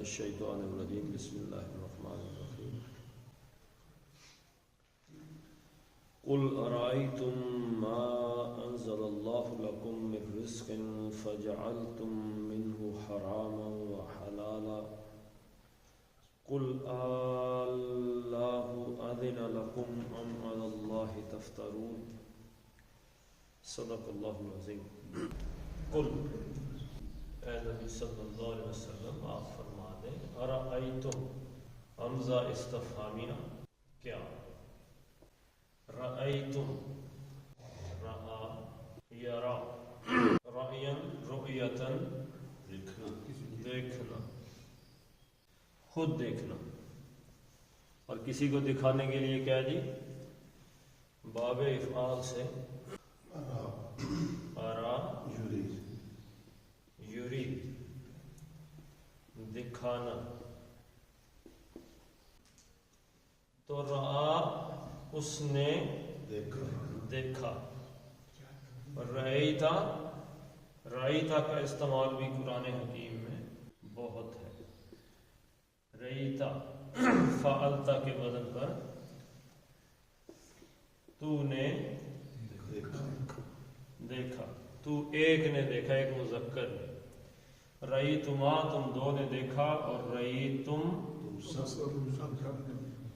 الشیطان الرجیم بسم اللہ الرحمن الرحیم قل ارائیتم ما انزل اللہ لکم من رزق فجعلتم منہ حراما وحلالا قل اللہ اذن لکم ام علی اللہ تفترون صدق اللہ العظیم۔ قل اے نبی صلی اللہ علیہ وسلم آپ فرما دیں ارائیتم حمزہ استفہامیہ کیا، رأیتم رآ یرا رأین رؤیتن دیکھنا خود دیکھنا، اور کسی کو دکھانے کے لیے کیا جی باب افعال سے ارا یرید دکھانا، تو رآ اس نے دیکھا، رأیتا کا استعمال بھی قرآن حکیم میں بہت ہے، رأیتا فعلتا کے وزن پر تو نے دیکھا، تو ایک نے دیکھا، ایک مذکر نے، رأیتما تم دو نے دیکھا، اور رأیتم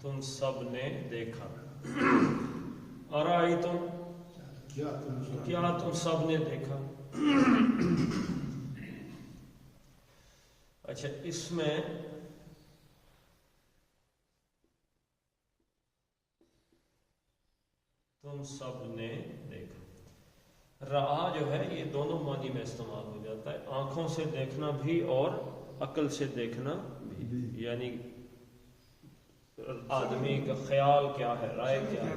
تم سب نے دیکھا، ارائیتم کیا تم سب نے دیکھا۔ اچھا اس میں تم سب نے دیکھا، رآ جو ہے یہ دونوں معنی میں استعمال ہو جاتا ہے، آنکھوں سے دیکھنا بھی اور عقل سے دیکھنا بھی، یعنی آدمی کا خیال کیا ہے، رائے کیا ہے،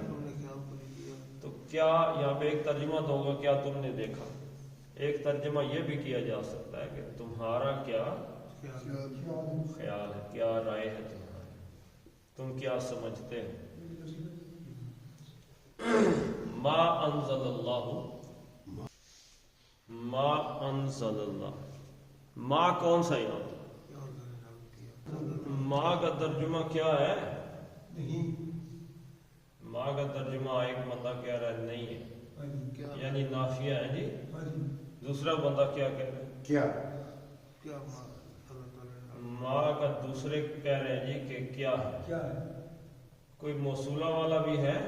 تو کیا یہاں پہ ایک ترجمہ تو ہوگا کیا تم نے دیکھا، ایک ترجمہ یہ بھی کیا جا سکتا ہے کہ تمہارا کیا خیال ہے، کیا رائے ہے تمہاری، تم کیا سمجھتے ہو۔ ما انزل اللہ، ما انزل اللہ، ما کون سا یہاں ما کا ترجمہ کیا ہے، ما کا ترجمہ ایک بندہ کہہ رہا ہے نہیں ہے، یعنی نافیہ ہے جی، دوسرا بندہ کیا کہہ رہا ہے کیا، ما کا دوسرے کہہ رہے ہیں جی کہ کیا ہے، کوئی موصولہ والا بھی ہے،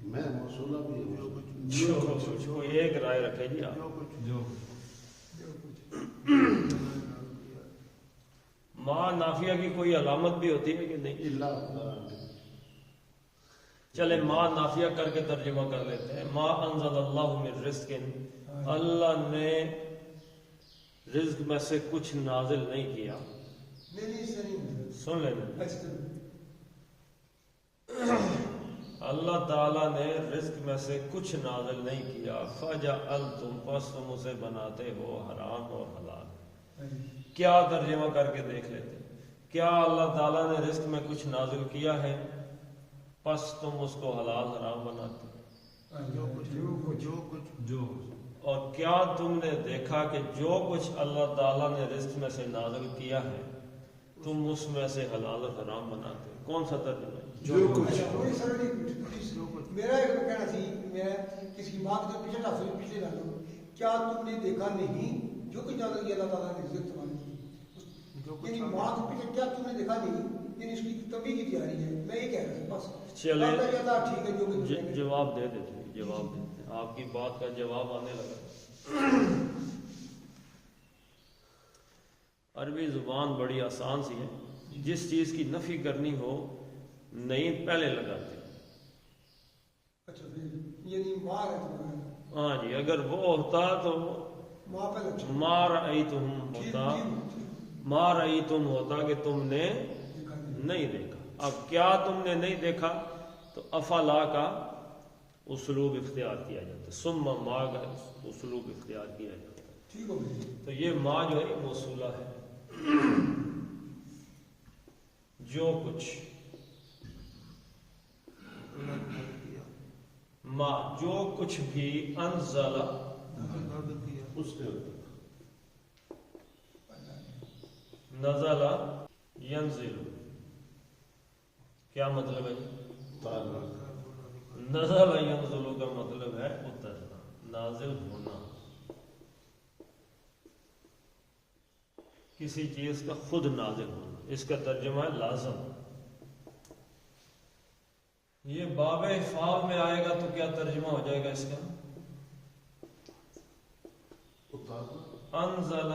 میں موصولہ بھی کوئی ایک رائے رکھے جی آپ۔ ما نافیہ کی کوئی علامت بھی ہوتی ہے کہ نہیں، چلے ما نافیہ کر کے ترجمہ کر لیتے ہیں، ما انزل اللہ من رزق، اللہ نے رزق میں سے کچھ نازل نہیں کیا، سن لینا، اللہ تعالیٰ نے رزق میں سے کچھ نازل نہیں کیا، فجعلتم پس تم اسے بناتے ہو حرام اور حلال۔ کیا ترجمہ کر کے دیکھ لیتے، کیا اللہ تعالیٰ نے رزق میں کچھ نازل کیا ہے پس تم اس کو حلال حرام بناتے، اور کیا تم نے دیکھا کہ جو کچھ اللہ تعالیٰ نے رزق میں سے نازل کیا ہے تم اس میں سے حلال اور حرام بناتے، کون سا ترجمہ ہے؟ جو کچھ میرا ایک کہنا سی، میں کسی کی بات کا پچھلے ڈالوں، کیا تم نے دیکھا نہیں جو کچھ نازل کیا اللہ تعالیٰ نے رزق تمہاری کی، یعنی بات کے پیچھے کیا تم نے دیکھا نہیں، یعنی اس کی تبھی کی تیاری ہے، میں یہ کہہ رہا ہوں بس۔ چلے ٹھیک ہے، جو کچھ جواب دے دیتے، جواب دیتے، آپ کی بات کا جواب آنے لگا۔ عربی زبان بڑی آسان سی ہے، جس چیز کی نفی کرنی ہو نہیں پہلے لگاتے، یعنی مار ہے، ہاں جی، اگر وہ ہوتا تو ما رأیتم ہوتا، ما رأیتم ہوتا کہ تم نے نہیں دیکھا، اب کیا تم نے نہیں دیکھا تو افلا کا اسلوب اختیار کیا جاتا ہے، ثم ما کا اسلوب اختیار کیا جاتا ہے، تو یہ ما جو ہے موصولہ ہے، جو کچھ ما جو کچھ بھی انزل اس نے نزل ینزل، کیا مطلب ہے جی؟ اتارنا، نزل ینزل کا مطلب ہے اترنا، نازل ہونا، کسی چیز کا خود نازل ہونا، اس کا ترجمہ ہے لازم۔ یہ باب افعال میں آئے گا تو کیا ترجمہ ہو جائے گا اس کا؟ اتارنا، انزل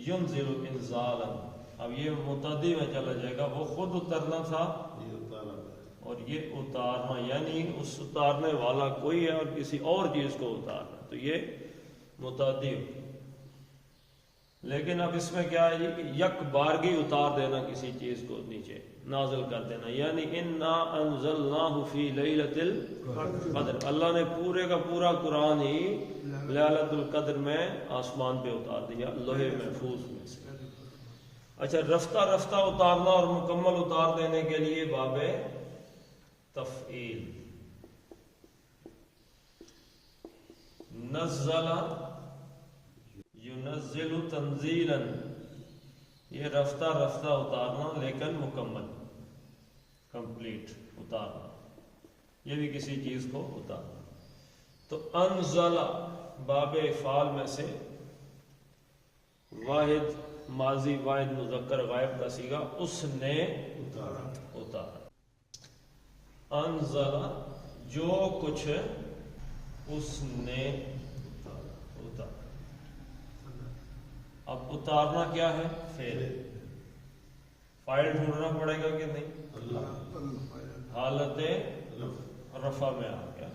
ینزل انزالا، اب یہ متعدی میں چلا جائے گا، وہ خود اترنا تھا یہ اتارنا، اور یہ اتارنا، یعنی اس اتارنے والا کوئی ہے اور کسی اور چیز کو اتارنا، تو یہ متعدی ہو۔ لیکن اب اس میں کیا ہے جی کہ یک بارگی اتار دینا کسی چیز کو نیچے نازل کر دینا، یعنی انا انزلناہ فی لیلۃ القدر، اللہ نے پورے کا پورا قرآن ہی لیلۃ القدر میں آسمان پہ اتار دیا، لوح محفوظ میں سے۔ اچھا، رفتہ رفتہ اتارنا اور مکمل اتار دینے کے لیے باب تفعیل، نزل ینزل تنزیلا، یہ رفتہ رفتہ اتارنا لیکن مکمل، کمپلیٹ اتارنا، یہ بھی کسی چیز کو اتارنا۔ تو انزل باب افعال میں سے واحد ماضی واحد مذکر غائب کا صیغہ اس نے اتارا، انزل جو کچھ اس نے اتارا۔ اب اتارنا کیا ہے؟ فعل، فاعل ڈھونڈنا پڑے گا کہ نہیں؟ حالت رفع میں آ گیا،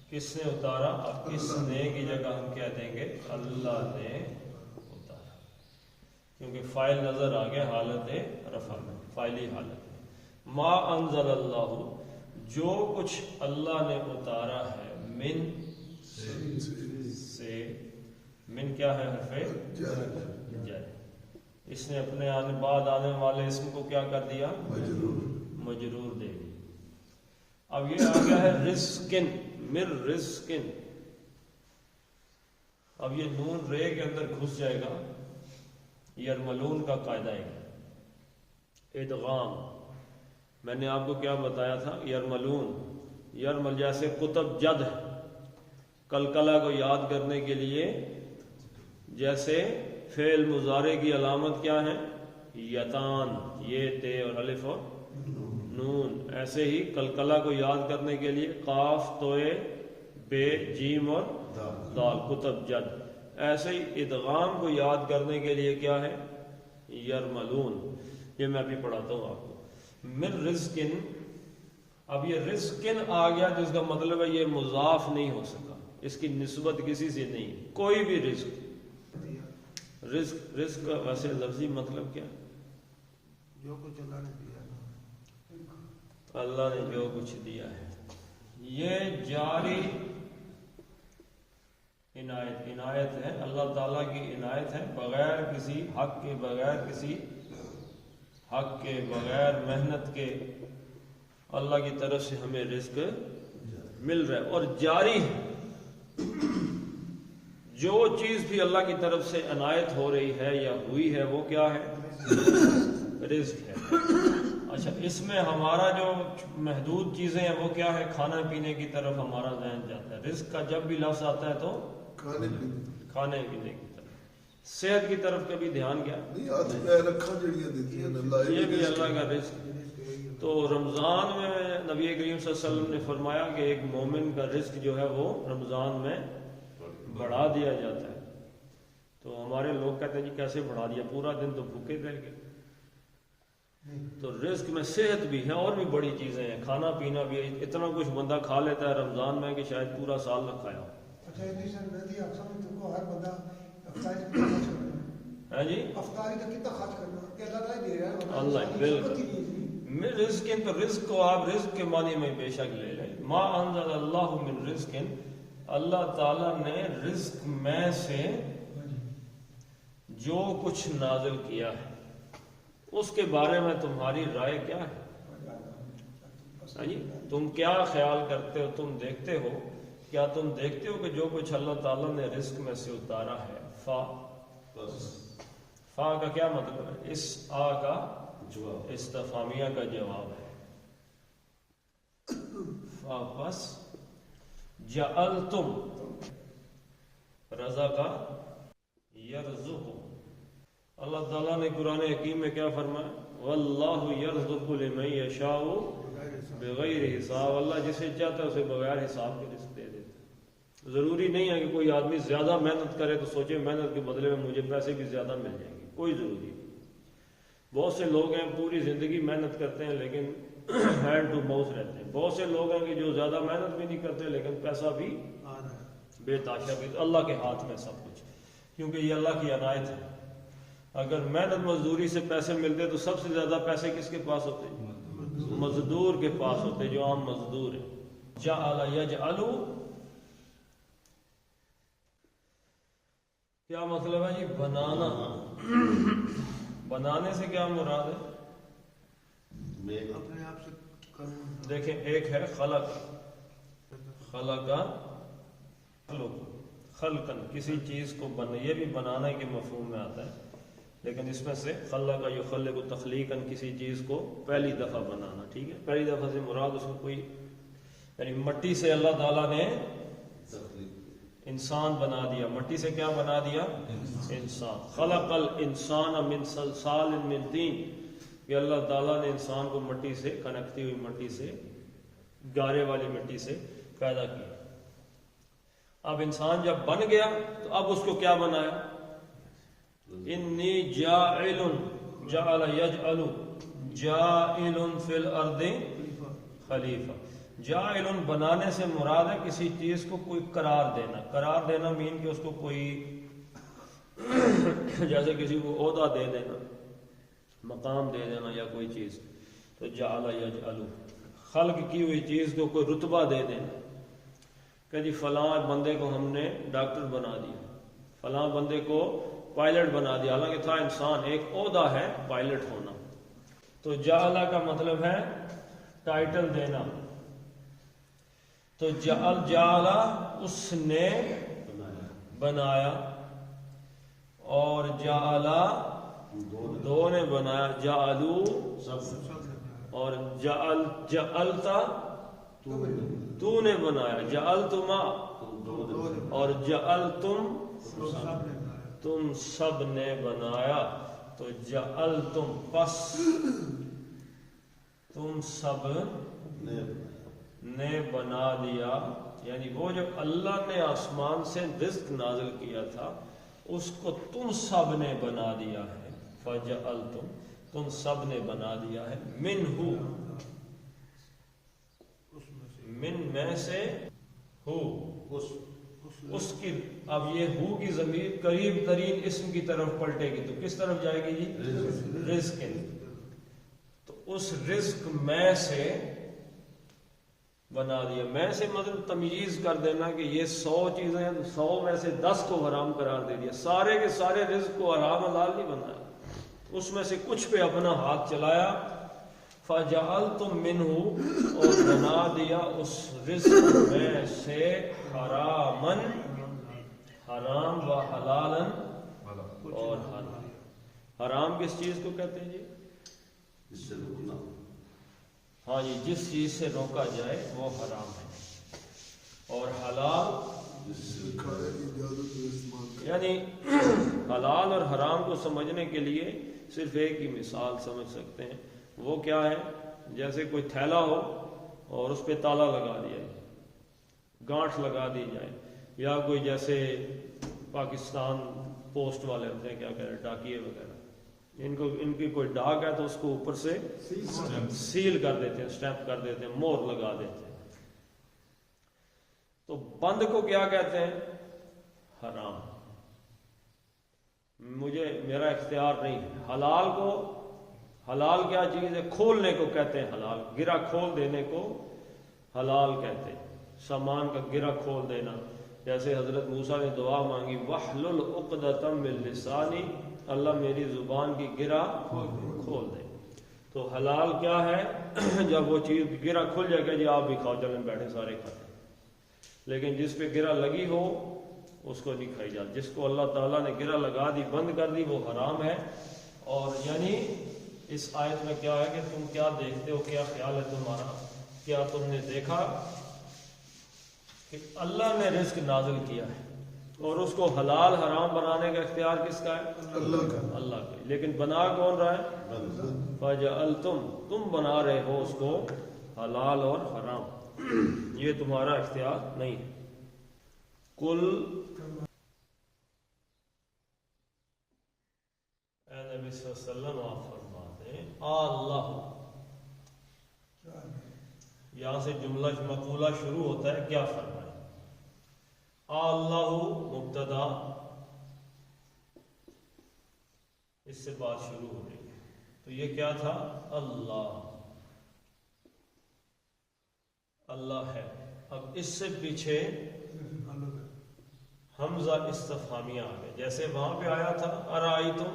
کس نے اتارا؟ اب کس نے کی جگہ ہم کہہ دیں گے اللہ نے اتارا، کیونکہ فاعل نظر آ گیا حالت رفع میں، فاعلی حالت میں۔ ما انزل اللہ، جو کچھ اللہ نے اتارا ہے، من سے، من کیا ہے؟ حرف جر، اس نے اپنے بعد آنے والے اسم کو کیا کر دیا؟ مجرور دے دیا۔ اب یہ آ گیا ہے رزقن، من رزقن، اب یہ نون رے کے اندر گھس جائے گا، یرملون کا قاعدہ ہے ادغام۔ میں نے آپ کو کیا بتایا تھا؟ یرملون، یرمل جیسے کتب جد ہے، کلکلہ کو یاد کرنے کے لیے جیسے فعل مضارع کی علامت کیا ہے؟ یتان، یہ تے اور الف اور نون، ایسے ہی کلکلہ کو یاد کرنے کے لیے قاف توئے بے جیم اور دال، کتب جد۔ ایسے ہی ادغام کو یاد کرنے کے لیے کیا ہے؟ یرملون۔ یہ میں ابھی پڑھاتا ہوں آپ کو۔ من رزقن، اب یہ رزقن آ گیا جس کا مطلب ہے یہ مضاف نہیں ہو سکا، اس کی نسبت کسی سے نہیں، کوئی بھی رزق۔ رزق کا ویسے لفظی مطلب کیا؟ جو کچھ اللہ نے دیا، اللہ نے جو کچھ دیا ہے۔ یہ جاری عنایت ہے، اللہ تعالیٰ کی عنایت ہے، بغیر کسی حق کے، بغیر کسی حق کے، بغیر محنت کے اللہ کی طرف سے ہمیں رزق مل رہا ہے اور جاری ہے۔ جو چیز بھی اللہ کی طرف سے عنایت ہو رہی ہے یا ہوئی ہے وہ کیا ہے؟ رزق ہے۔ اچھا، اس میں ہمارا جو محدود چیزیں ہیں وہ کیا ہے؟ کھانا پینے کی طرف ہمارا ذہن جاتا ہے۔ رزق کا جب بھی لفظ آتا ہے تو کھانے پینے کی طرف، صحت کی طرف کبھی دھیان گیا؟ یہ بھی اللہ کا رزق۔ تو رمضان میں نبی کریم صلی اللہ علیہ وسلم نے فرمایا کہ ایک مومن کا رزق جو ہے وہ رمضان میں بڑھا دیا جاتا ہے۔ تو ہمارے لوگ کہتے ہیں جی کیسے بڑھا دیا، پورا دن تو بھوکے رہ گئے۔ تو رزق میں صحت بھی ہے اور بھی بڑی چیزیں ہیں، کھانا پینا بھی ہے۔ اتنا کچھ بندہ کھا لیتا ہے رمضان میں کہ شاید پورا سال نہ کھایا ہو۔ اچھا ہر بندہ افطاری کا خرچ کرنا ہے جی، افطاری کا کتنا خرچ کرنا کہ اللہ تعالیٰ دے رہا ہے، اللہ بالکل۔ رزق تو رزق کو آپ رزق کے معنی میں بے شک لے لیں۔ ما انزل اللہ من رزق، اللہ تعالیٰ نے رزق میں سے جو کچھ نازل کیا ہے اس کے بارے میں تمہاری رائے کیا ہے؟ تم کیا خیال کرتے ہو؟ تم دیکھتے ہو کیا؟ تم دیکھتے ہو کہ جو کچھ اللہ تعالیٰ نے رزق میں سے اتارا ہے، فا کا کیا مطلب ہے؟ اس آ کا جواب استفہامیہ کا جواب ہے. فا پس جعلتم رضا کا یرزق. اللہ تعالیٰ نے قرآن حکیم میں کیا فرمایا؟ واللہ یرزق لمن یشاء بغیر حساب. اللہ جسے چاہتا ہے اسے بغیر حساب کے رزق دے دیتا ہے. ضروری نہیں ہے کہ کوئی آدمی زیادہ محنت کرے تو سوچے محنت کے بدلے میں مجھے پیسے بھی زیادہ مل جائیں گے. کوئی ضروری نہیں. بہت سے لوگ ہیں پوری زندگی محنت کرتے ہیں لیکن ہینڈ ٹو ماؤتھ رہتے ہیں. بہت سے لوگ ہیں کہ جو زیادہ محنت بھی نہیں کرتے لیکن پیسہ بھی آ رہا ہے. بے تاشا بھی. اللہ کے ہاتھ میں سب کچھ، کیونکہ یہ اللہ کی عنایت ہے. اگر محنت مزدوری سے پیسے ملتے تو سب سے زیادہ پیسے کس کے پاس ہوتے؟ مزدور کے پاس ہوتے، جو عام مزدور ہیں. جعل یجعل کیا مطلب ہے جی؟ بنانا. بنانے سے کیا مراد ہے؟ میں اپنے آپ سے کروں. دیکھیں، ایک ہے خلق، خلقا خلقن، کسی چیز کو یہ بھی بنانے کے مفہوم میں آتا ہے، لیکن اس میں سے خلق یخلق تخلیقاً، کسی چیز کو پہلی دفعہ بنانا. ٹھیک ہے، پہلی دفعہ سے مراد اس میں کوئی، یعنی مٹی سے اللہ تعالیٰ نے انسان بنا دیا. مٹی سے کیا بنا دیا؟ انسان. خلق الانسان من صلصال من طین، کہ اللہ تعالیٰ نے انسان کو مٹی سے، کھنکتی ہوئی مٹی سے، گارے والی مٹی سے پیدا کیا. اب انسان جب بن گیا تو اب اس کو کیا بنایا؟ انی جاعل، جعل یجعل، جاعل فی الارض خلیفہ. جاعل بنانے سے مراد ہے کسی چیز کو کوئی قرار دینا. قرار دینا مین کہ اس کو کوئی جیسے کسی کو عہدہ دے دینا، مقام دے دینا یا کوئی چیز. تو جعل یجعل، خلق کی ہوئی چیز کو کوئی رتبہ دے دینا کہ جی فلاں بندے کو ہم نے ڈاکٹر بنا دیا، فلاں بندے کو پائلٹ بنا دیا. حالانکہ تھا انسان، ایک عہدہ ہے پائلٹ ہونا. تو جعل کا مطلب ہے ٹائٹل دینا. تو جعل اس نے بنایا، اور جعل دو نے بنایا، جعلو اور جعلتا تو نے بنایا، جعلتما اور جعلتم تم سب نے بنایا. تو جعلتم پس تم سب نے بنا دیا، یعنی وہ جو اللہ نے آسمان سے رزق نازل کیا تھا اس کو تم سب نے بنا دیا ہے. فجعلتم، تم سب نے بنا دیا ہے. منہ، من میں سے، ہو اس کی. اب یہ ہو کی ضمیر قریب ترین اسم کی طرف پلٹے گی تو کس طرف جائے گی جی؟ رزق. تو اس رزق میں سے بنا دیا. میں سے مطلب تمییز کر دینا کہ یہ 100 چیزیں ہیں تو 100 میں سے 10 کو حرام قرار دے دیا. سارے کے سارے رزق کو حرام حلال نہیں بنایا، اس میں سے کچھ پہ اپنا ہاتھ چلایا. فجعلتم منہ، اور بنا دیا اس رزق میں سے حرامن، حرام، و حلالن، اور حلال. حرام کس چیز کو کہتے ہیں جی؟ اس سے رکنا. ہاں جی، جس چیز سے روکا جائے وہ حرام ہے. اور حلال یعنی حلال اور حرام کو سمجھنے کے لیے صرف ایک ہی مثال سمجھ سکتے ہیں. وہ کیا ہے؟ جیسے کوئی تھیلا ہو اور اس پہ تالا لگا دیا جائے، گانٹھ لگا دی جائے، یا کوئی جیسے پاکستان پوسٹ والے ہوتے ہیں، کیا کہہ رہے ہیں، ڈاکیے وغیرہ، ان کی کوئی ڈاک ہے تو اس کو اوپر سے سیل کر دیتے ہیں، اسٹیمپ کر دیتے ہیں، مور لگا دیتے ہیں. تو بند کو کیا کہتے ہیں؟ حرام. میرا اختیار نہیں ہے. حلال کو، حلال کیا چیز ہے؟ کھولنے کو کہتے ہیں حلال. گرہ کھول دینے کو حلال کہتے ہیں. سامان کا گرہ کھول دینا، جیسے حضرت موسیٰ نے دعا مانگی وَاحْلُلْ عُقْدَةً مِّن لِّسَانِي، اللہ میری زبان کی گرہ کھول دے. تو حلال کیا ہے؟ جب وہ چیز گرہ کھل جائے گا جی آپ بھی کھاؤ، چلیں بیٹھے سارے کھاتے. لیکن جس پہ گرہ لگی ہو اس کو نہیں کھائی جاتی. جس کو اللہ تعالیٰ نے گرہ لگا دی، بند کر دی، وہ حرام ہے. اور یعنی اس آیت میں کیا ہے کہ تم کیا دیکھتے ہو، کیا خیال ہے تمہارا، کیا تم نے دیکھا کہ اللہ نے رزق نازل کیا ہے اور اس کو حلال حرام بنانے کا اختیار کس کا ہے؟ اللہ کا. اللہ کا. لیکن بنا کون رہا ہے؟ فَجَعَلْتُمْ، تم بنا رہے ہو اس کو حلال اور حرام، یہ تمہارا اختیار نہیں ہے. کل اے نبی صلی اللہ علیہ وسلم آپ فرما دیں اللہ، یہاں سے جملہ مقولہ شروع ہوتا ہے، کیا فرمائے؟ اللہ مبتدا، اس سے بات شروع ہو رہی ہے. تو یہ کیا تھا؟ اللہ، اللہ ہے. اب اس سے پیچھے حمزہ استفہامیہ آ گئے، جیسے وہاں پہ آیا تھا ارائیتم،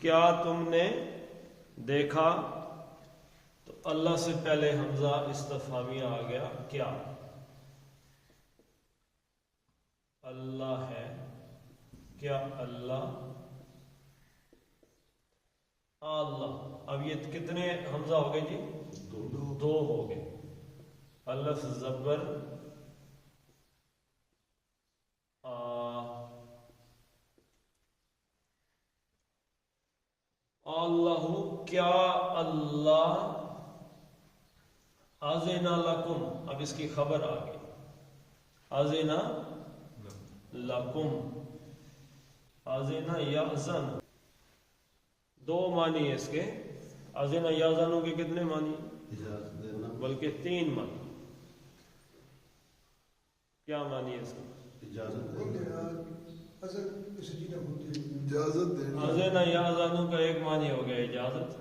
کیا تم نے دیکھا، تو اللہ سے پہلے حمزہ استفہامیہ آ گیا. کیا؟ اللہ ہے، کیا اللہ، اللہ. اب یہ کتنے حمزہ ہو گئے جی؟ دو ہو گئے. الف زبر اللہ، کیا اللہ اذن لکم، اب اس کی خبر آ گئی، اذن لکم، اذن یأذن، دو معنی ہے اس کے. اذن یأذن کے کتنے معنی؟ اجازت دینا، بلکہ 3 معنی. کیا معنی ہے اس کا؟ اجازت دینا، اجازت دینا. اذن یأذن کا ایک معنی ہو گیا اجازت،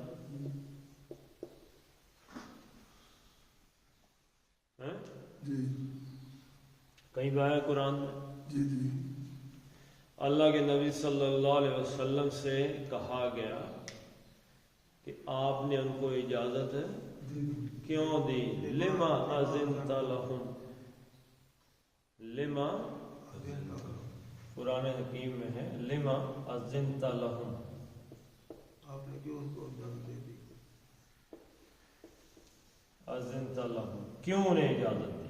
جی کہیں بھی آیا قرآن میں. جی جی. اللہ کے نبی صلی اللہ علیہ وسلم سے کہا گیا کہ آپ نے ان کو اجازت کیوں دی؟ لما اذنت لہم، لما قرآن حکیم میں ہے لما اذنت لہم، آپ نے کیوں ان کو اجازت دے دی؟ اذنت لہم، کیوں انہیں اجازت دی؟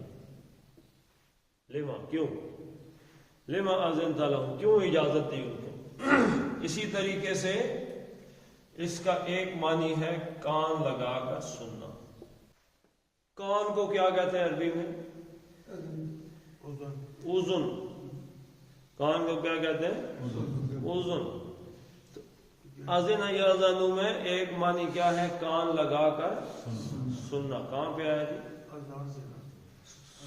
لما، کیوں؟ لما اذنت لہم، کیوں اجازت دی ان کو؟ اسی طریقے سے اس کا ایک معنی ہے کان لگا کر سننا. کان کو کیا کہتے ہیں عربی میں؟ اذن. کان کو کیا کہتے ہیں؟ اذن. اذن یأذن میں ایک معنی کیا ہے؟ کان لگا کر سننا. کہاں پہ آیا جی؟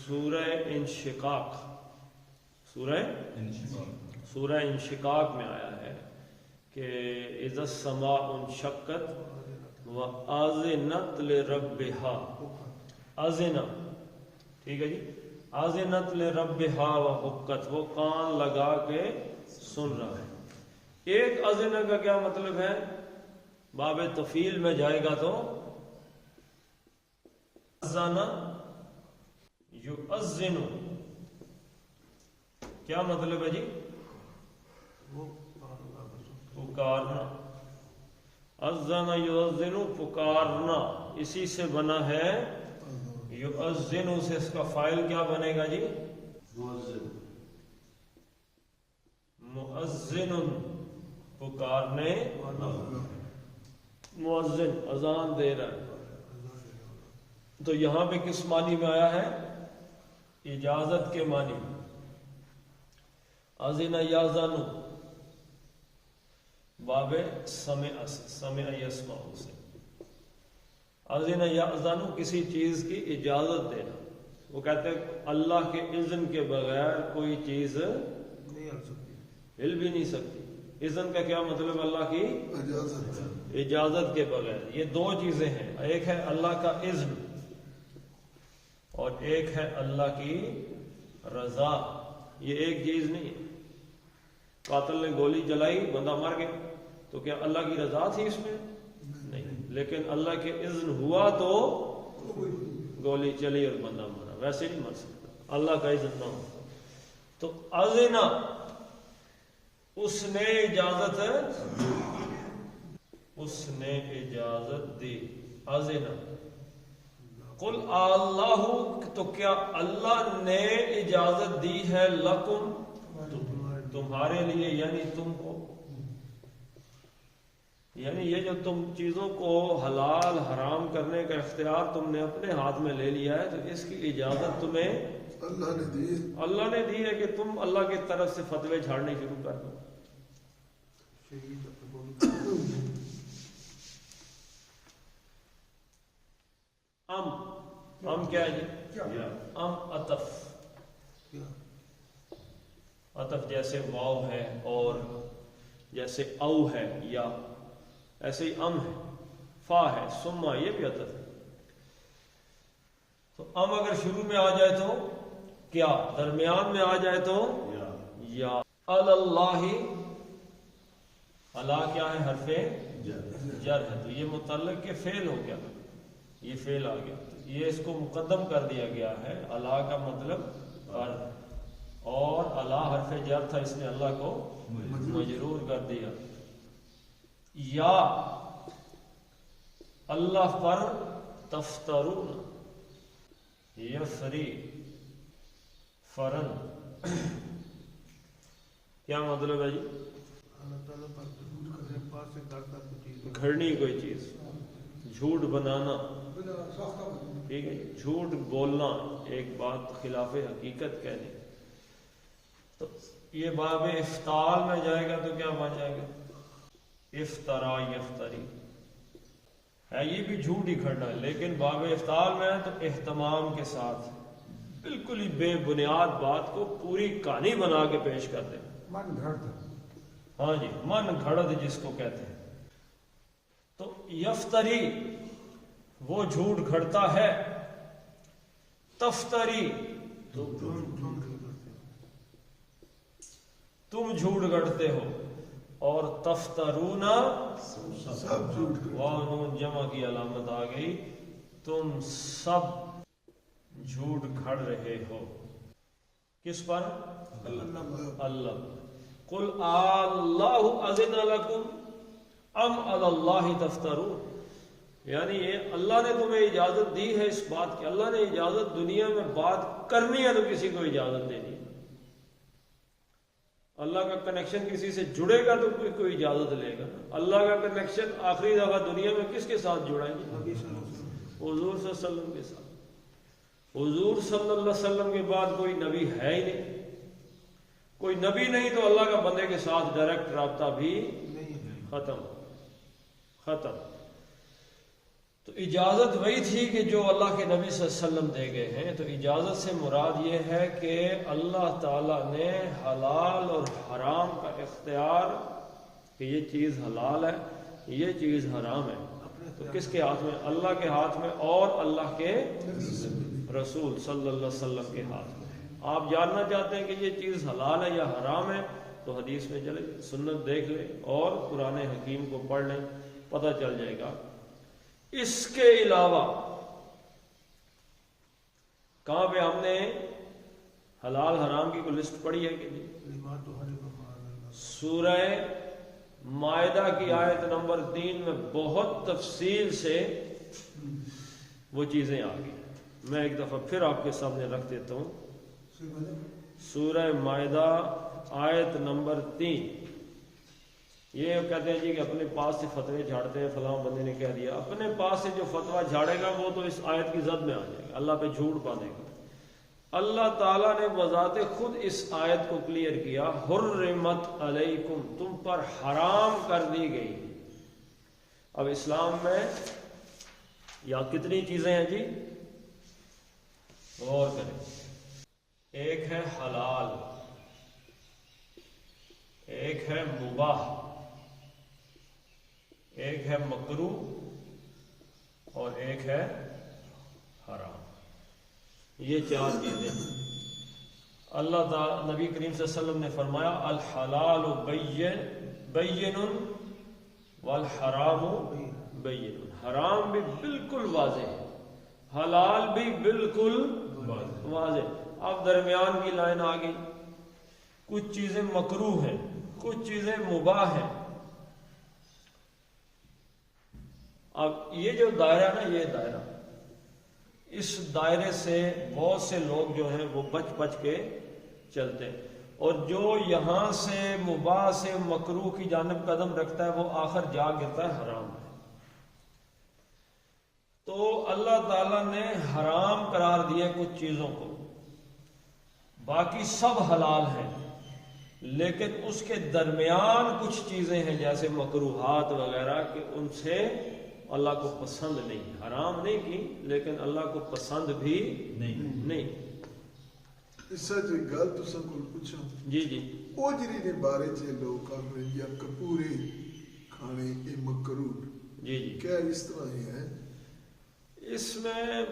سورہ انشقاق، سورہ انشقاق میں آیا ہے کہ اذا السماء انشقت وآذنت لربها، اذن، ٹھیک ہے جی، اذنت لربها وحقت، وہ کان لگا کے سن رہا ہے. ایک اذن کا کیا مطلب ہے؟ باب تفیل میں جائے گا تو اذن یؤذن، کیا مطلب ہے جی؟ پکارنا. اذن یؤذن، پکارنا، اسی سے بنا ہے یؤذن. سے اس کا فاعل کیا بنے گا جی؟ مؤذن، مؤذن، پکارنے، مؤذن اذان دے رہا ہے. تو یہاں پہ کس معنی میں آیا ہے؟ اجازت کے معنی میں. اذن یأذن باب سمع یسمع سے. اذن یأذن کسی چیز کی اجازت دینا. وہ کہتے ہیں اللہ کے اذن کے بغیر کوئی چیز نہیں ہل سکتی، ہل بھی نہیں سکتی. اذن کا کیا مطلب؟ اللہ کی اجازت کے بغیر. یہ دو چیزیں ہیں، ایک ہے اللہ کا اذن اور ایک ہے اللہ کی رضا. یہ ایک چیز نہیں ہے. قاتل نے گولی چلائی، بندہ مر گیا، تو کیا اللہ کی رضا تھی اس میں؟ نہیں. لیکن اللہ کے اذن ہوا تو گولی چلی اور بندہ مرا. ویسے نہیں مر سکتا اللہ کا اذن نہ ہو. تو اذن اس نے اجازت دی. اذن قل اللہ، تو کیا اللہ نے اجازت دی ہے لکم تمہارے لیے، یعنی تم کو، یعنی یہ جو تم چیزوں کو حلال حرام کرنے کا اختیار تم نے اپنے ہاتھ میں لے لیا ہے، تو اس کی اجازت تمہیں اللہ نے دی ہے کہ تم اللہ کی طرف سے فتوے جھاڑنے شروع کر دو. ام کیا ہے جی؟ ام عطف جیسے واو ہے اور جیسے او ہے یا ایسے ہی ام ہے، فا ہے، سما یہ بھی عطف ہے. تو ام اگر شروع میں آ جائے تو کیا، درمیان میں آ جائے تو یا. اللہ، اللہ کیا ہے؟ حرف جر ہے، تو یہ متعلق کے فعل ہو گیا، یہ فعل آ گیا، یہ اس کو مقدم کر دیا گیا ہے. اللہ کا مطلب پر، اور اللہ حرف جر تھا، اس نے اللہ کو مجرور کر دیا. یا اللہ پر تفترون، یفری فرن، کیا مطلب ہے جی؟ گھڑنی کوئی چیز، جھوٹ بنانا، ٹھیک ہے، جھوٹ بولنا، ایک بات خلاف حقیقت کہنی. تو یہ باب افتعال میں جائے گا تو کیا بن جائے گا؟ افطرا یفتری ہے، یہ بھی جھوٹ ہی کھڑنا ہے، لیکن باب افتعال میں ہے تو اہتمام کے ساتھ بالکل ہی بے بنیاد بات کو پوری کہانی بنا کے پیش کر دیں. من گھڑت، ہاں جی، من گھڑت جس کو کہتے ہیں. تو یفتری وہ جھوٹ گھڑتا ہے، تفتری تم جھوٹ گھڑتے ہو، اور تفترون واو نون جمع کی علامت آ گئی، تم سب جھوٹ گھڑ رہے ہو. کس پر؟ اللہ. قل اللہ اذن لکم ام علی اللہ تفترون، یعنی یہ اللہ نے تمہیں اجازت دی ہے اس بات کی، اللہ نے اجازت دنیا میں بات کرنی ہے تو کسی کو اجازت دینی ہے. اللہ کا کنیکشن کسی سے جڑے گا تو کوئی اجازت لے گا. اللہ کا کنیکشن آخری دفعہ دنیا میں کس کے ساتھ جڑا ہے؟ حضور صلی اللہ علیہ وسلم کے ساتھ. حضور صلی اللہ علیہ وسلم کے بعد کوئی نبی ہے ہی نہیں، کوئی نبی نہیں تو اللہ کا بندے کے ساتھ ڈائریکٹ رابطہ بھی ختم. تو اجازت وہی تھی کہ جو اللہ کے نبی صلی اللہ علیہ وسلم دے گئے ہیں. تو اجازت سے مراد یہ ہے کہ اللہ تعالیٰ نے حلال اور حرام کا اختیار، کہ یہ چیز حلال ہے یہ چیز حرام ہے، تو کس کے ہاتھ میں؟ اللہ کے ہاتھ میں اور اللہ کے رسول صلی اللہ علیہ وسلم کے ہاتھ میں. آپ جاننا چاہتے ہیں کہ یہ چیز حلال ہے یا حرام ہے تو حدیث میں چلے، سنت دیکھ لیں اور قرآن حکیم کو پڑھ لیں، پتہ چل جائے گا. اس کے علاوہ کہاں پہ ہم نے حلال حرام کی کوئی لسٹ پڑھی ہے کہ نہیں؟ سورہ مائدہ کی آیت نمبر 3 میں بہت تفصیل سے وہ چیزیں آ گئی. میں ایک دفعہ پھر آپ کے سامنے رکھ دیتا ہوں. سورہ مائدہ آیت نمبر 3. یہ کہتے ہیں جی کہ اپنے پاس سے فتوے جھاڑتے ہیں، فلاں بندے نے کہہ دیا. اپنے پاس سے جو فتویٰ جھاڑے گا وہ تو اس آیت کی زد میں آ جائے گا، اللہ پہ جھوٹ باندھے گا. اللہ تعالیٰ نے بذات خود اس آیت کو کلیئر کیا، حرمت علیکم، تم پر حرام کر دی گئی. اب اسلام میں یا کتنی چیزیں ہیں جی؟ غور کریں. ایک ہے حلال، ایک ہے مباح، ایک ہے مکروہ، اور ایک ہے حرام. یہ 4 چیزیں. اللہ تعالی نبی کریم صلی اللہ علیہ وسلم نے فرمایا الحلال بین والحرام بین. حرام بھی بالکل واضح ہے، حلال بھی بالکل واضح. اب درمیان کی لائن آ گئی کچھ چیزیں مکروہ ہیں، کچھ چیزیں مباح ہیں۔ اب یہ جو دائرہ نا، یہ دائرہ، اس دائرے سے بہت سے لوگ جو ہیں وہ بچ بچ کے چلتے ہیں، اور جو یہاں سے مباح سے مکروہ کی جانب قدم رکھتا ہے وہ آخر جا گرتا ہے حرام ہے۔ تو اللہ تعالیٰ نے حرام قرار دیا کچھ چیزوں کو، باقی سب حلال ہیں، لیکن اس کے درمیان کچھ چیزیں ہیں جیسے مکروہات وغیرہ کہ ان سے اللہ کو پسند نہیں، حرام نہیں کی لیکن اللہ کو پسند بھی نہیں۔ اس سے جو گل تساں کول پوچھاں، جی جی، اوجری دے بارے چ لوگ کہتے ہیں یا کپورے کھانے اے مکروہ، جی جی، کیا اس طرح ہی ہے؟ اس میں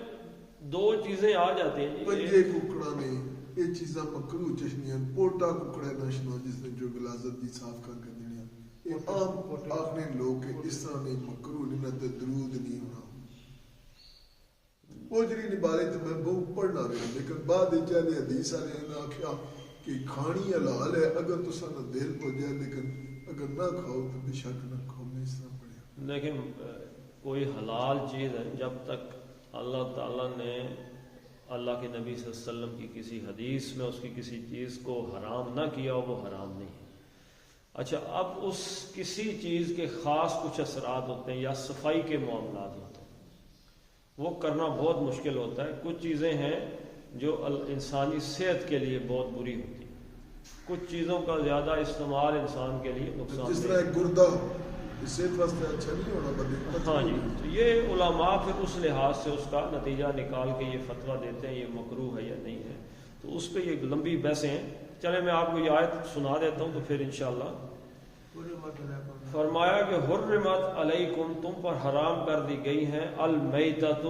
دو چیزیں آ جاتی ہیں پنجے ککڑا نے یہ چیزاں مکروہ چشنیاں، پوٹا ککڑا نشنا جس نے جو غلاظت دی صاف کر کے دینیا، یہ عام آخنے لوگ کہ اس طرح نہیں مکروہ نہیں، تے درود نہیں ہونا۔ اوجری نے بارے تو میں بہت پڑھنا رہا، لیکن بعد چلے حدیث والے نے آخیا کہ کھانی حلال ہے اگر تساں نہ دل ہو جائے، لیکن اگر نہ کھاؤ تو بے شک نہ کھاؤ۔ میں اس طرح پڑھیا۔ لیکن کوئی حلال چیز ہے جب تک اللہ تعالیٰ نے اللہ کے نبی صلی اللہ علیہ وسلم کی کسی حدیث میں اس کی کسی چیز کو حرام نہ کیا وہ حرام نہیں ہے۔ اچھا، اب اس کسی چیز کے خاص کچھ اثرات ہوتے ہیں یا صفائی کے معاملات ہوتے ہیں، وہ کرنا بہت مشکل ہوتا ہے۔ کچھ چیزیں ہیں جو انسانی صحت کے لیے بہت بری ہوتی ہیں، کچھ چیزوں کا زیادہ استعمال انسان کے لیے نقصان جس طرح ایک گردہ صحت واسطے اچھا نہیں ہونا بندے۔ ہاں جی، تو یہ علماء پھر اس لحاظ سے اس کا نتیجہ نکال کے یہ فتویٰ دیتے ہیں یہ مکروہ ہے یا نہیں ہے، تو اس پہ یہ لمبی بحثیں ہیں۔ چلے میں آپ کو یہ آیت سنا دیتا ہوں تو پھر انشاءاللہ۔ فرمایا کہ حرمت علیکم، تم پر حرام کر دی گئی ہیں، المیتۃ،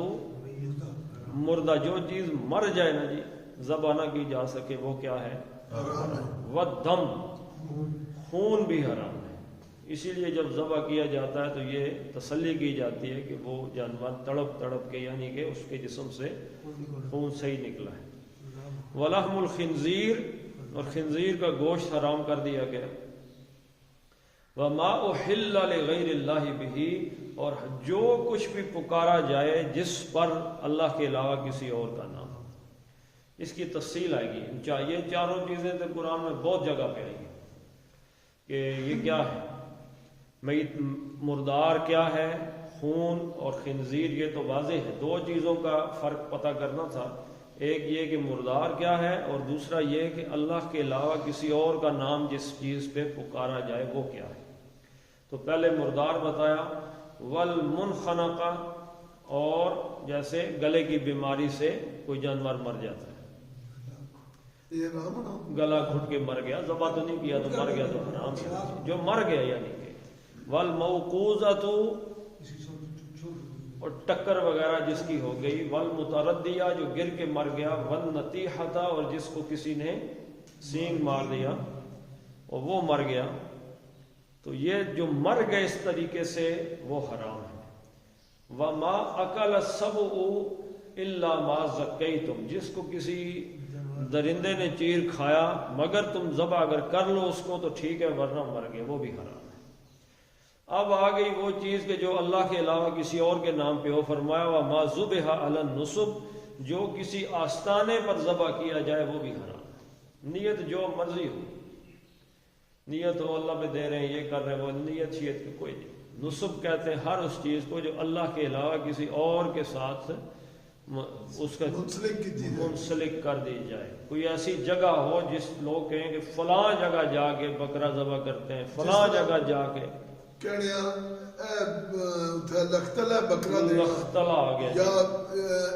مردہ، جو چیز مر جائے نا جی، ذبح نہ کی جا سکے، وہ کیا ہے؟ والدم، خون بھی حرام ہے۔ اسی لیے جب ذبح کیا جاتا ہے تو یہ تسلی کی جاتی ہے کہ وہ جانور تڑپ تڑپ کے، یعنی کہ اس کے جسم سے خون صحیح نکلا ہے۔ ولحم الخنزیر، اور خنزیر کا گوشت حرام کر دیا گیا۔ وما احل لغیر اللہ بہ، اور جو کچھ بھی پکارا جائے جس پر اللہ کے علاوہ کسی اور کا نام ہو۔ اس کی تفصیل آئے گی، یہ چاروں چیزیں تو قرآن میں بہت جگہ پہ آئیں گی کہ یہ کیا ہے، میت مردار کیا ہے، خون اور خنزیر، یہ تو واضح ہے۔ دو چیزوں کا فرق پتہ کرنا تھا، ایک یہ کہ مردار کیا ہے، اور دوسرا یہ کہ اللہ کے علاوہ کسی اور کا نام جس چیز پہ پکارا جائے وہ کیا ہے۔ تو پہلے مردار بتایا، والمنخنقہ، اور جیسے گلے کی بیماری سے کوئی جانور مر جاتا ہے، گلا گھٹ کے مر گیا، ذبح تو نہیں کیا تو مر گیا تو حرام ہے، جو مر گیا یعنی کہ والموقوذۃ، اور ٹکر وغیرہ جس کی ہو گئی، والمتردیہ، جو گر کے مر گیا، والنطیحۃ، اور جس کو کسی نے سینگ مار دیا اور وہ مر گیا، تو یہ جو مر گئے اس طریقے سے وہ حرام ہے۔ وما اکل السبع الا ما زکیتم، جس کو کسی درندے نے چیر کھایا مگر تم ذبح اگر کر لو اس کو تو ٹھیک ہے، ورنہ مر گئے، وہ بھی حرام ہے۔ اب آ گئی وہ چیز کہ جو اللہ کے علاوہ کسی اور کے نام پہ ہو، فرمایا وما ذبح علی النصب، جو کسی آستانے پر ذبح کیا جائے وہ بھی حرام ہے۔ نیت جو مرضی ہو، نیت ہو اللہ پہ دے رہے ہیں، یہ کر رہے ہیں، وہ نیت شیت کی کوئی نہیں۔ نصب کہتے ہیں ہر اس چیز کو جو اللہ کے علاوہ کسی اور کے ساتھ اس کا منسلک کر دی جائے۔ کوئی ایسی جگہ ہو جس لوگ کہیں کہ فلاں جگہ جا کے بکرا ذبح کرتے ہیں، فلاں جگہ جا کے لختلا بکرا لختلا آ گیا، یا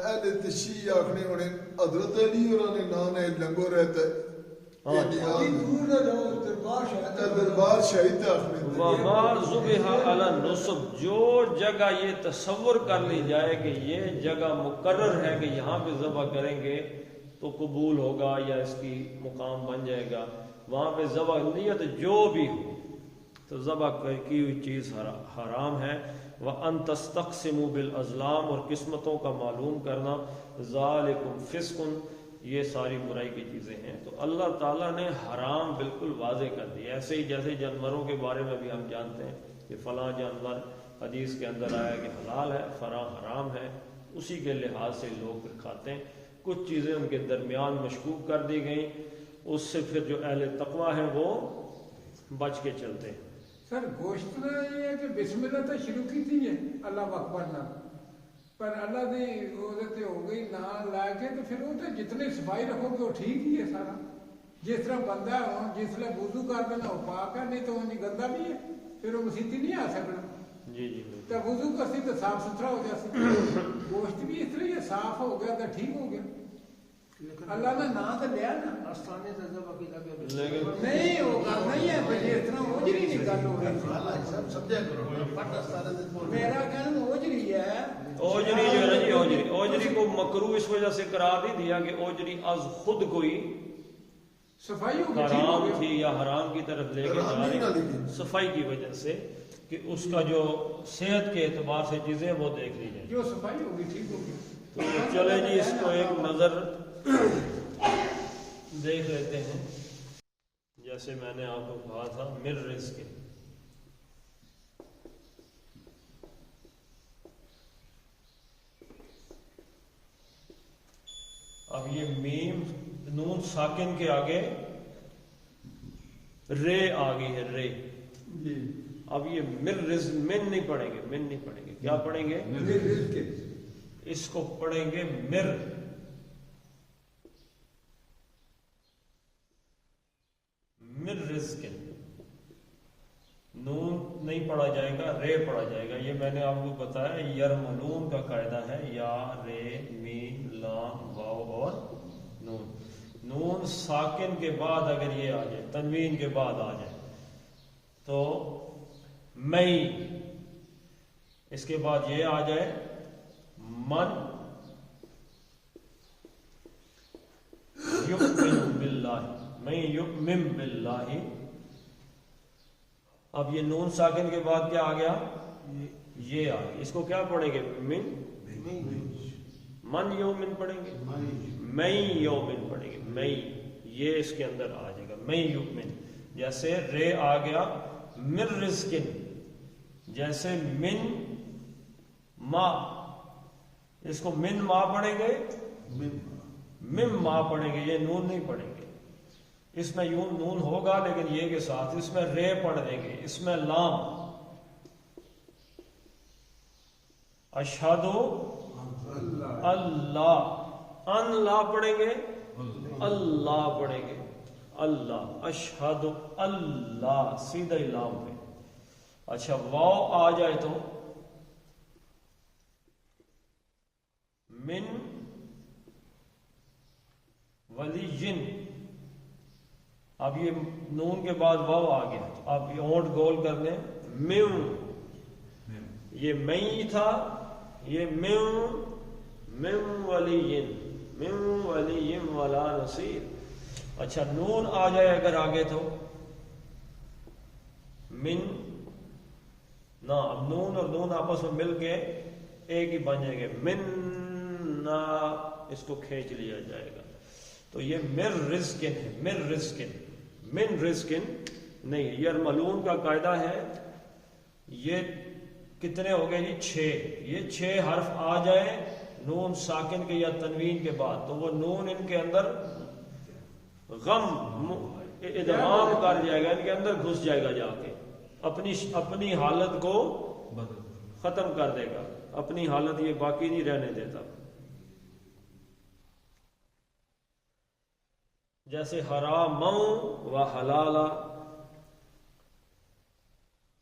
اہل تشیع آخنے ہونے حضرت علی اور نے نام ہے لنگو رہتا ہے، دربار شہید آخنے وما ذبح علی النصب، جو جگہ یہ تصور کر لی جائے کہ یہ جگہ مقرر ہے کہ یہاں پہ ذبح کریں گے تو قبول ہوگا یا اس کی مقام بن جائے گا، وہاں پہ ذبح، نیت جو بھی ہو تو ذبح کی ہوئی چیز حرام ہے۔ وَأَن تَسْتَقْسِمُوا بِالْأَزْلَامِ، اور قسمتوں کا معلوم کرنا، ذَلِكُمْ فِسْقٌ، یہ ساری برائی کی چیزیں ہیں. تو اللہ تعالیٰ نے حرام بالکل واضح کر دی. ایسے ہی جیسے جانوروں کے بارے میں بھی ہم جانتے ہیں کہ فلاں جانور حدیث کے اندر آیا کہ حلال ہے، فلاں حرام ہے، اسی کے لحاظ سے لوگ پھر کھاتے ہیں. کچھ چیزیں ان کے درمیان مشکوک کر دی گئیں، اس سے پھر جو اہل تقویٰ ہیں وہ بچ کے چلتے ہیں. سر گوشت میں یہ ہے کہ بسم اللہ تو شروع کی تھی ہے اللہ اکبر نہ، پر اللہ دی عزت ہو گئی نہ لا کے تو پھر وہ تو جتنی صفائی رکھو گے وہ ٹھیک ہی ہے سارا. جس طرح بندہ ہو جس طرح وضو کر دینا وہ پاک ہے، نہیں تو وہ گندا بھی ہے، پھر وہ مسیتی نہیں آ سکنا. جی جی تو وضو کرتی تو صاف ستھرا ہو جاتی. گوشت بھی اس طرح یہ صاف ہو گیا تو ٹھیک ہو گیا. اللہ نے نام تو لیا نا، آستانے سے ذبح کی لگے لیکن نہیں ہوگا نہیں ہے بھائی اس طرح اوجری نہیں گل ہو رہی. سب سمجھا کرو پٹ استارے دے بول میرا کہنا اوجری ہے. اوجری جو ہے نا جی، اوجری کو مکروہ اس وجہ سے قرار نہیں دیا کہ اوجری از خود کوئی صفائی ہو گئی حرام تھی یا حرام کی طرف لے کے جا رہی، صفائی کی وجہ سے کہ اس کا جو صحت کے اعتبار سے چیزیں وہ دیکھ لی جائیں. جو صفائی ہوگی ٹھیک ہوگی. تو چلے جی اس کو ایک نظر دیکھ لیتے ہیں. جیسے میں نے آپ کو کہا تھا مر رزق، اب یہ میم نون ساکن کے آگے رے آ گئی ہے، رے. اب یہ مر رزق، من نہیں پڑھیں گے، من نہیں پڑھیں گے، کیا پڑھیں گے؟ اس کو پڑھیں گے مر. مر رزق، نون نہیں پڑھا جائے گا، رے پڑھا جائے گا. یہ میں نے آپ کو بتایا یرملون کا قاعدہ ہے، یا رے میم لام واو اور نون. نون ساکن کے بعد اگر یہ آ جائے، تنوین کے بعد آ جائے تو مئی، اس کے بعد یہ آ جائے من یؤمن باللہ، من یؤمن باللہ. اب یہ نون ساکن کے بعد کیا آ گیا؟ یہ آ گیا. اس کو کیا پڑھیں گے؟ من یومن پڑھیں گے، میں یومن پڑھیں گے، میں. یہ اس کے اندر آ جائے گا میں یومن. جیسے رے آ گیا مر رزقن، جیسے من ما، اس کو من ما پڑھیں گے، مم ما پڑھیں گے، یہ نون نہیں پڑھیں گے. اس میں یوں نون ہوگا لیکن یہ کے ساتھ، اس میں رے پڑھ دیں گے، اس میں لام. اشہدو اللہ، ان لا پڑھیں گے، اللہ پڑھیں گے، اللہ. اشہد اللہ، سیدھا ہی لام پہ. اچھا واو آ جائے تو من ولی جن. اب یہ نون کے بعد واو آ گیا، اب یہ اونٹ گول کر دیں، میو. یہ میں تھا، یہ میو، میو ولی جن، میو ولی جن ولا نصیر. اچھا نون آ جائے اگر آگے تو من نہ، اب نون اور نون آپس میں مل کے ایک ہی بن جائیں گے، من نہ، اس کو کھینچ لیا جائے گا. تو یہ مر رزقن ہے، مر رزقن، من رزقن نہیں. یرملون کا قاعدہ ہے، یہ کتنے ہو گئے جی؟ 6. یہ 6 حرف آ جائے نون ساکن کے یا تنوین کے بعد تو وہ نون ان کے اندر غم ادغام کر جائے گا، ان کے اندر گھس جائے گا، جا کے اپنی حالت کو ختم کر دے گا، اپنی حالت یہ باقی نہیں رہنے دیتا. جیسے حرام و حلالا.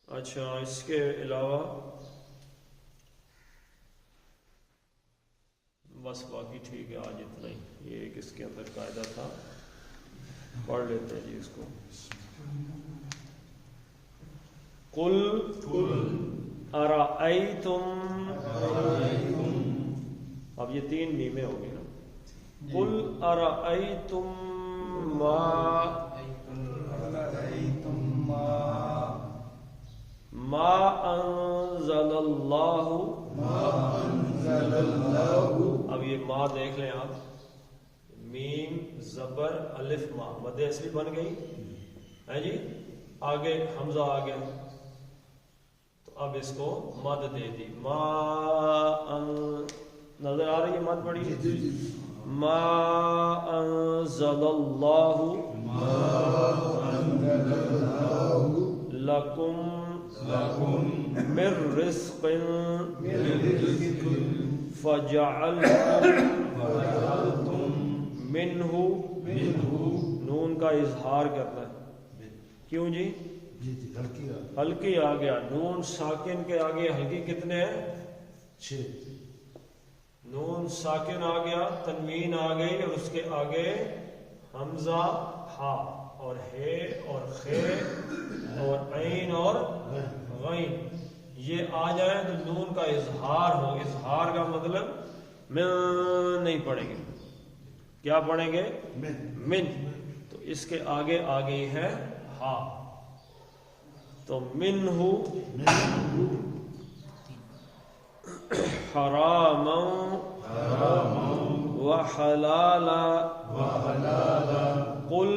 اچھا اس کے علاوہ بس باقی ٹھیک ہے، آج اتنا ہی. یہ ایک اس کے اندر قاعدہ تھا، پڑھ لیتے ہیں جی اس کو. قل ارأیتم، اب یہ 3 میمیں ہو گئی نا. قل ارأیتم ما انزل اللہ. اب یہ ما دیکھ لیں آپ، میم زبر الف ما مد اصلی بن گئی ہے جی. آگے حمزہ آ گیا تو اب اس کو مد دے دی. ما نظر آ رہی ہے مد پڑی ما انزل اللہ لکم من رزق فجعلتم منہ نون کا اظہار کرنا ہے. کیوں جی؟ ہلکی آ گیا. نون ساکن کے آگے ہلکی کتنے ہیں؟ 6. نون ساکن آ گیا, تنوین آ گئی اور اس کے آگے حمزہ ہا اور ہے اور خے اور عین اور غین یہ آ جائیں تو نون کا اظہار ہو. اظہار کا مطلب من نہیں پڑھیں گے, کیا پڑھیں گے؟ من. تو اس کے آگے آ گئی ہے ہا تو منہ حراما وحلالا قل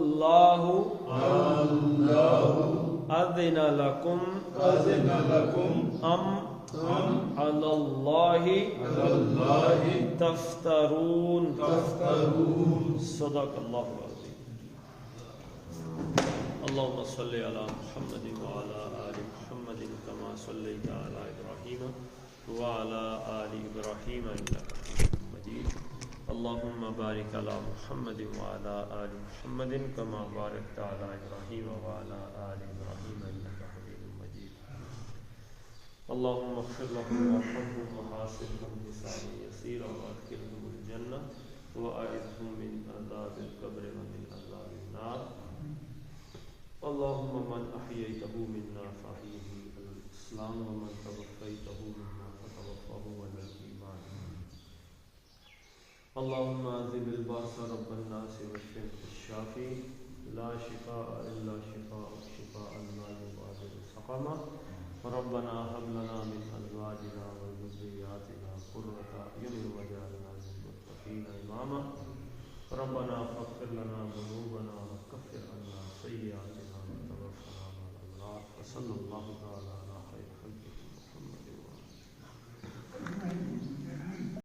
اللہ اذن لکم ام علی اللہ تفترون. صدق اللہ العظیم. اللهم صل على محمد وعلى آل محمد كما صليت على إبراهيم وعلى آل إبراهيم إنك حميد مجيد. اللهم بارك على محمد وعلى آل محمد كما باركت على إبراهيم وعلى آل إبراهيم إنك حميد مجيد. اللهم اغفر لهم وارحمهم وحاسبهم حسابا يسيرا وادخلهم الجنة وأعذهم من عذاب القبر ومن عذاب النار. اللهم من أحييته منا فأحيه على الإسلام ومن توفيته منا فتوفه على الإيمان. اللهم أذهب البأس رب الناس واشف الشافي لا شفاء إلا شفاءك شفاء لا يغادر سقما. ربنا هب لنا من أزواجنا وذرياتنا قرة أعين واجعلنا للمتقين إماما. ربنا فاغفر لنا ذنوبنا